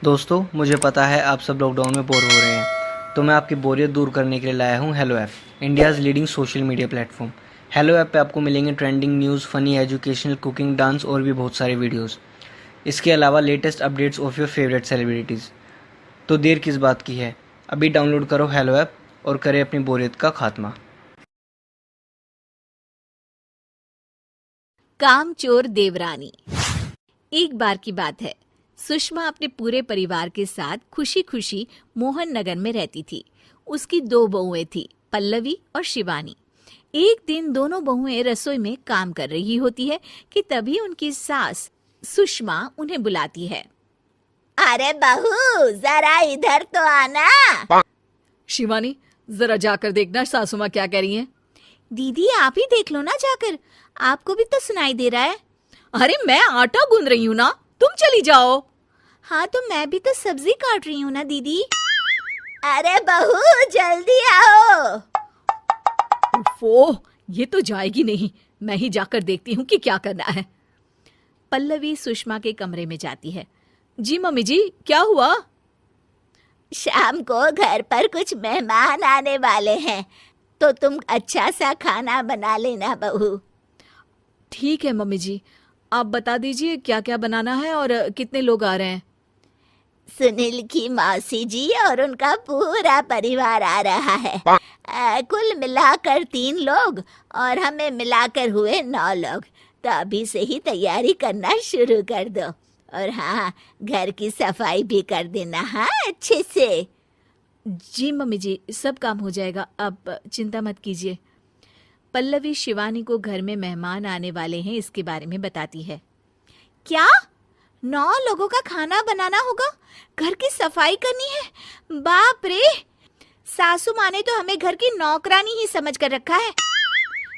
दोस्तों, मुझे पता है आप सब लॉकडाउन में बोर हो रहे हैं, तो मैं आपकी बोरियत दूर करने के लिए लाया हूँ hello app, India's leading social media platform. Hello app पे आपको मिलेंगे trending news, funny, educational, cooking, dance और भी बहुत सारे वीडियोस। इसके अलावा latest updates of your favourite celebrities. तो देर किस बात की है, अभी डाउनलोड करो हेलो ऐप और करें अपनी बोरियत का खात्मा। कामचोर देवरानी। एक बार की बात है, सुषमा अपने पूरे परिवार के साथ खुशी खुशी मोहन नगर में रहती थी। उसकी दो बहुएं थी, पल्लवी और शिवानी। एक दिन दोनों बहुएं रसोई में काम कर रही होती है कि तभी उनकी सास सुषमा उन्हें बुलाती है। अरे बहू, जरा इधर तो आना। शिवानी, जरा जाकर देखना सासू माँ क्या कह रही हैं। दीदी, आप ही देख लो ना जाकर, आपको भी तो सुनाई दे रहा है। अरे मैं आटा गूंद रही हूँ ना, तुम चली जाओ। हाँ, तो मैं भी तो सब्जी काट रही हूँ ना दीदी। अरे बहू, जल्दी आओ। उफ़ो, ये तो जाएगी नहीं। मैं ही जाकर देखती हूँ कि क्या करना है। पल्लवी सुषमा के कमरे में जाती है। जी मम्मी जी, क्या हुआ? शाम को घर पर कुछ मेहमान आने वाले हैं, तो तुम अच्छा सा खाना बना लेना बहू। ठीक है मम्मी जी, आप बता दीजिए क्या क्या बनाना है और कितने लोग आ रहे हैं। सुनील की मौसी जी और उनका पूरा परिवार आ रहा है। कुल मिलाकर 3 लोग और हमें मिलाकर हुए 9 लोग। तो अभी से ही तैयारी करना शुरू कर दो। और हाँ, घर की सफाई भी कर देना, हाँ, अच्छे से। जी मम्मी जी, सब काम हो जाएगा, आप चिंता मत कीजिए। पल्लवी शिवानी को घर में मेहमान आने वाले हैं इसके बारे में बताती है। क्या 9 लोगों का खाना बनाना होगा, घर की सफाई करनी है? बाप रे, सासू माँ ने तो हमें घर की नौकरानी ही समझ कर रखा है।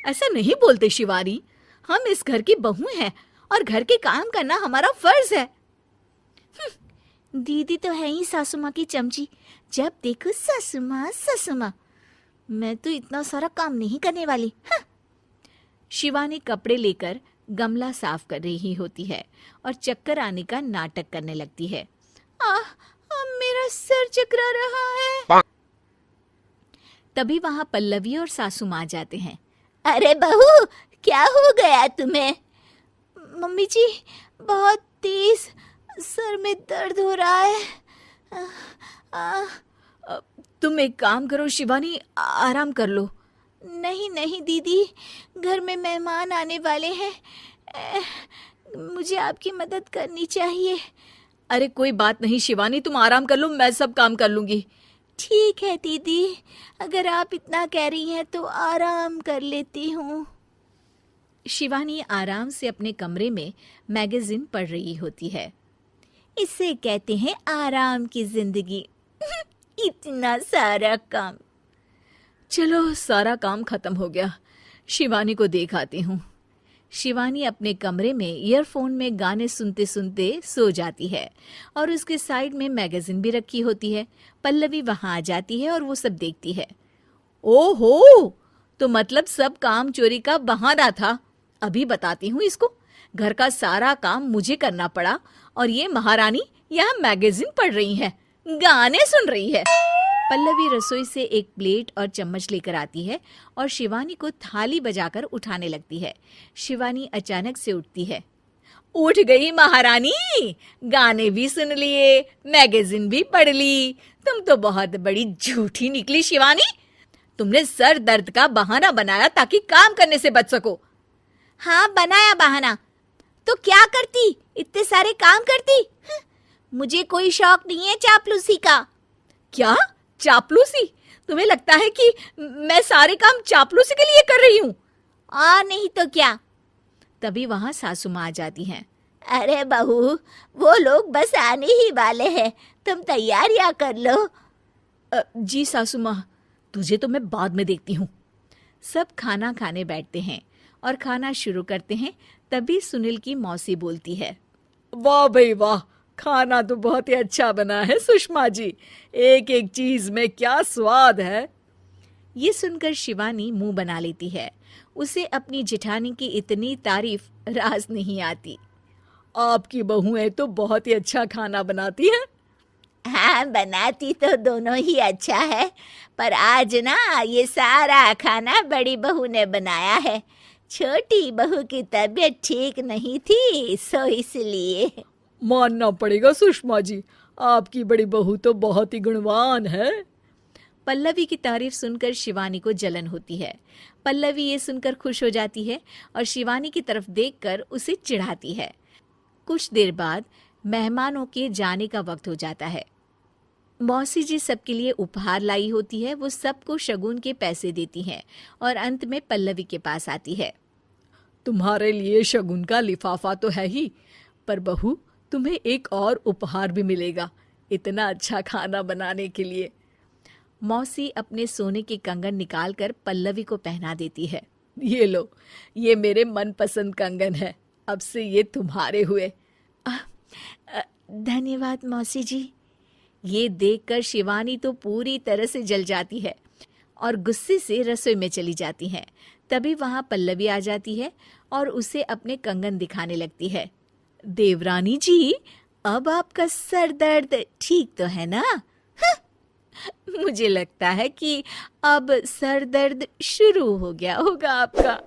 ऐसा नहीं बोलते शिवानी, हम इस घर की बहू हैं और घर के काम करना हमारा फर्ज है। दीदी तो है ही सासू माँ की चमची, जब देखो सासू माँ सासू माँ। मैं तो इतना सारा काम नहीं करने वाली। शिवानी कपड़े लेकर गमला साफ कर रही होती है और चक्कर आने का नाटक करने लगती है। मेरा सर चकरा रहा है। तभी वहां पल्लवी और सासू माँ जाते हैं। अरे बहू, क्या हो गया तुम्हें? मम्मी जी, बहुत तेज सर में दर्द हो रहा है। तुम एक काम करो शिवानी, आराम कर लो। नहीं नहीं दीदी, घर में मेहमान आने वाले हैं, मुझे आपकी मदद करनी चाहिए। अरे कोई बात नहीं शिवानी, तुम आराम कर लो, मैं सब काम कर लूंगी। ठीक है दीदी, अगर आप इतना कह रही हैं तो आराम कर लेती हूँ। शिवानी आराम से अपने कमरे में मैगजीन पढ़ रही होती है। इसे कहते हैं आराम की जिंदगी। इतना सारा काम। चलो, सारा काम खत्म हो गया, शिवानी को देख आती हूँ। शिवानी अपने कमरे में ईयरफोन में गाने सुनते सुनते सो जाती है और उसके साइड में मैगजीन भी रखी होती है। पल्लवी वहां आ जाती है और वो सब देखती है। ओहो, तो मतलब सब काम चोरी का बहाना था। अभी बताती हूँ इसको। घर का सारा काम मुझे करना पड़ा और ये महारानी यहाँ मैगजीन पढ़ रही है, गाने सुन रही है। पल्लवी रसोई से एक प्लेट और चम्मच लेकर आती है और शिवानी को थाली बजाकर उठाने लगती है। शिवानी अचानक से उठती है। उठ गई महारानी, गाने भी सुन लिए, मैगजीन भी पढ़ ली। तुम तो बहुत बड़ी झूठी निकली शिवानी। तुमने सर दर्द का बहाना बनाया ताकि काम करने से बच सको। हाँ, बनाया बहाना, तो क्या करती, इतने सारे काम करती। मुझे कोई शौक नहीं है चापलूसी का। क्या चापलूसी? तुम्हें लगता है कि मैं सारे काम चापलूसी के लिए कर रही हूँ? नहीं तो क्या। तभी वहां सासू माँ आ जाती हैं। अरे बहू, वो लोग बस आने ही वाले हैं, तुम तैयारियां कर लो। जी सासू माँ, तुझे तो मैं बाद में देखती हूँ। सब खाना खाने बैठते हैं और खाना शुरू करते हैं। तभी सुनील की मौसी बोलती है। वाह भाई वाह, खाना तो बहुत ही अच्छा बना है सुषमा जी, एक एक चीज में क्या स्वाद है। ये सुनकर शिवानी मुंह बना लेती है। उसे अपनी जेठानी की इतनी तारीफ रास नहीं आती। आपकी बहुएं तो बहुत ही अच्छा खाना बनाती हैं। हाँ, बनाती तो दोनों ही अच्छा है, पर आज ना ये सारा खाना बड़ी बहू ने बनाया है। छोटी बहू की तबीयत ठीक नहीं थी, सो इसलिए। मानना पड़ेगा सुषमा जी, आपकी बड़ी बहू तो बहुत ही गुणवान है। पल्लवी की तारीफ सुनकर शिवानी को जलन होती है। पल्लवी ये सुनकर खुश हो जाती है और शिवानी की तरफ देखकर उसे चिढ़ाती है। कुछ देर बाद मेहमानों के जाने का वक्त हो जाता है। मौसी जी सबके लिए उपहार लाई होती है। वो सबको शगुन के पैसे देती हैं और अंत में पल्लवी के पास आती है। तुम्हारे लिए शगुन का लिफाफा तो है ही, पर बहू तुम्हें एक और उपहार भी मिलेगा इतना अच्छा खाना बनाने के लिए। मौसी अपने सोने के कंगन निकालकर पल्लवी को पहना देती है। ये लो, ये मेरे मनपसंद कंगन है, अब से ये तुम्हारे हुए। धन्यवाद मौसी जी। ये देखकर शिवानी तो पूरी तरह से जल जाती है और गुस्से से रसोई में चली जाती है। तभी वहां पल्लवी आ जाती है और उसे अपने कंगन दिखाने लगती है। देवरानी जी, अब आपका सर दर्द ठीक तो है ना? मुझे लगता है कि अब सर दर्द शुरू हो गया होगा आपका।